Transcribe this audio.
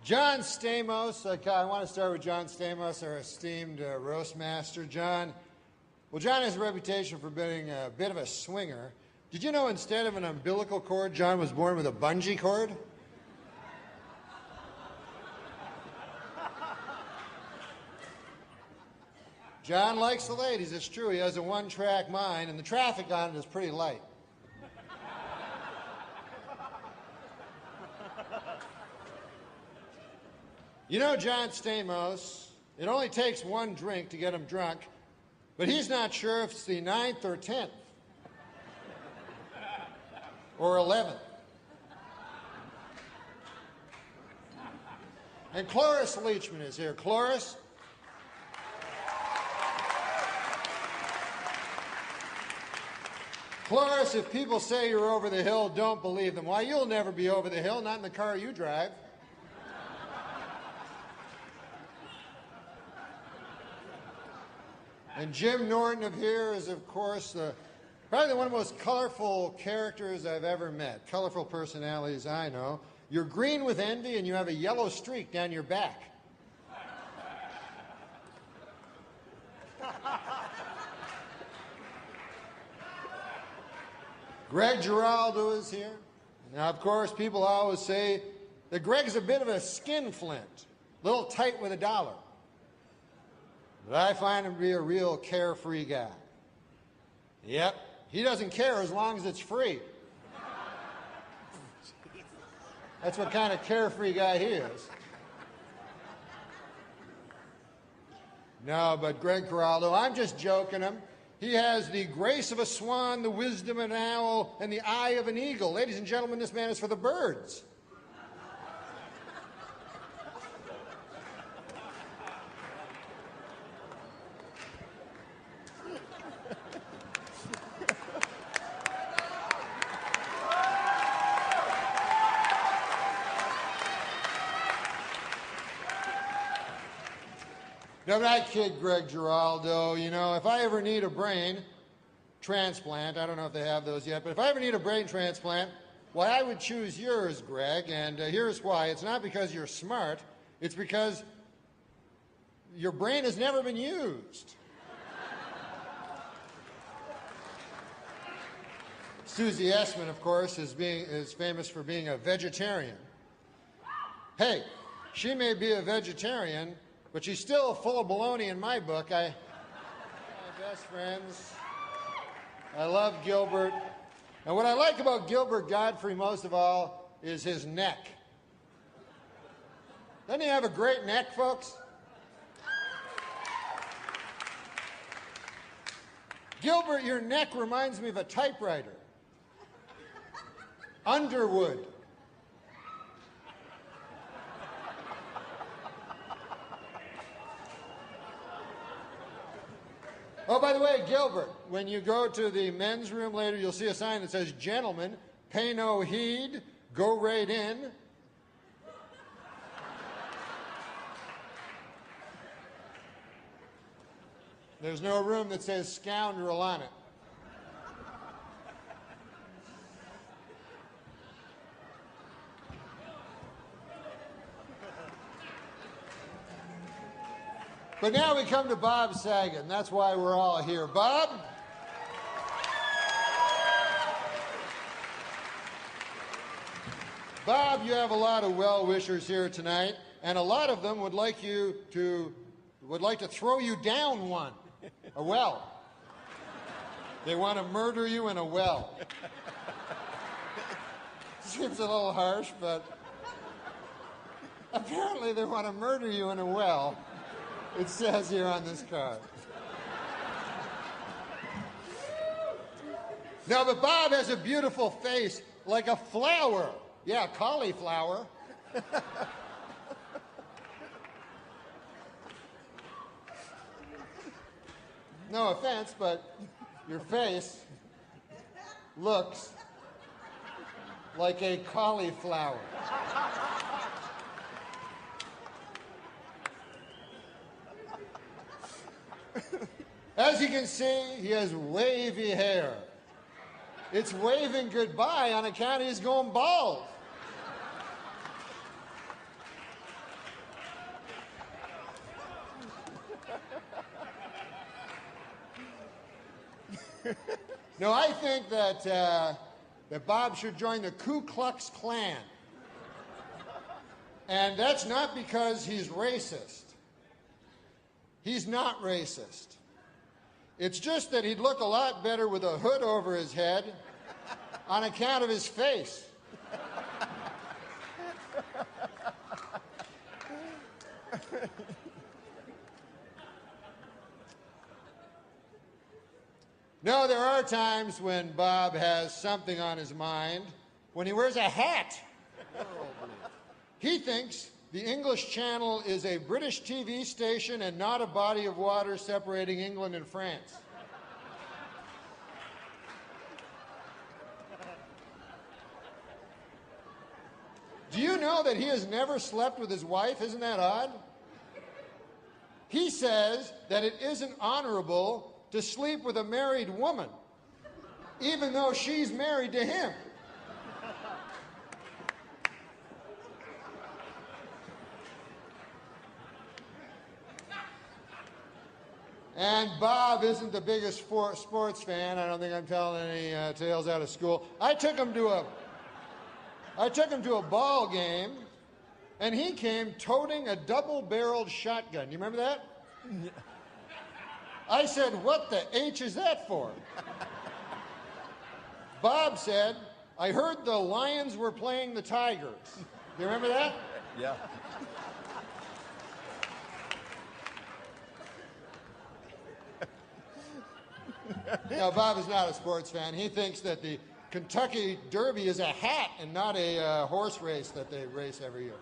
John Stamos, I want to start with John Stamos, our esteemed roast master. John has a reputation for being a bit of a swinger. Did you know instead of an umbilical cord, John was born with a bungee cord? John likes the ladies, it's true. He has a one-track mind, and the traffic on it is pretty light. You know John Stamos, it only takes one drink to get him drunk, but he's not sure if it's the 9th or 10th or 11th. And Cloris Leachman is here. Cloris? Cloris, if people say you're over the hill, don't believe them. Why, you'll never be over the hill, not in the car you drive. And Jim Norton of here is, of course, probably one of the most colorful characters I've ever met. Colorful personalities I know. You're green with envy and you have a yellow streak down your back. Greg Giraldo is here. Now, of course, people always say that Greg's a bit of a skinflint, a little tight with a dollar. But I find him to be a real carefree guy. Yep, he doesn't care as long as it's free. That's what kind of carefree guy he is. No, but Greg Giraldo, I'm just joking him. He has the grace of a swan, the wisdom of an owl, and the eye of an eagle. Ladies and gentlemen, this man is for the birds. No, but I kid Greg Giraldo. You know, if I ever need a brain transplant, I don't know if they have those yet, but if I ever need a brain transplant, why, I would choose yours, Greg, and here's why. It's not because you're smart, it's because your brain has never been used. Susie Essman, of course, is famous for being a vegetarian. Hey, she may be a vegetarian, but she's still full of baloney in my book. My best friends. I love Gilbert. And what I like about Gilbert Godfrey most of all is his neck. Doesn't he have a great neck, folks? Gilbert, your neck reminds me of a typewriter. Underwood. Oh, by the way, Gilbert, when you go to the men's room later, you'll see a sign that says, "Gentlemen, pay no heed, go right in." There's no room that says "scoundrel" on it. But now we come to Bob Saget, and that's why we're all here. Bob? Bob, you have a lot of well-wishers here tonight, and a lot of them would like to throw you down one, a well. They want to murder you in a well. Seems a little harsh, but apparently they want to murder you in a well. It says here on this card. No, but Bob has a beautiful face, like a flower. Yeah, cauliflower. No offense, but your face looks like a cauliflower. As you can see, he has wavy hair. It's waving goodbye on account he's going bald. No, I think that, that Bob should join the Ku Klux Klan. And that's not because he's racist. He's not racist. It's just that he'd look a lot better with a hood over his head on account of his face. No, there are times when Bob has something on his mind, when he wears a hat. He thinks the English Channel is a British TV station and not a body of water separating England and France. Do you know that he has never slept with his wife? Isn't that odd? He says that it isn't honorable to sleep with a married woman, even though she's married to him. And Bob isn't the biggest sports fan. I don't think I'm telling any tales out of school. I took him to a ball game, and he came toting a double-barreled shotgun. You remember that? I said, "What the H is that for?" Bob said, "I heard the Lions were playing the Tigers." You remember that? Yeah. No, Bob is not a sports fan. He thinks that the Kentucky Derby is a hat and not a horse race that they race every year.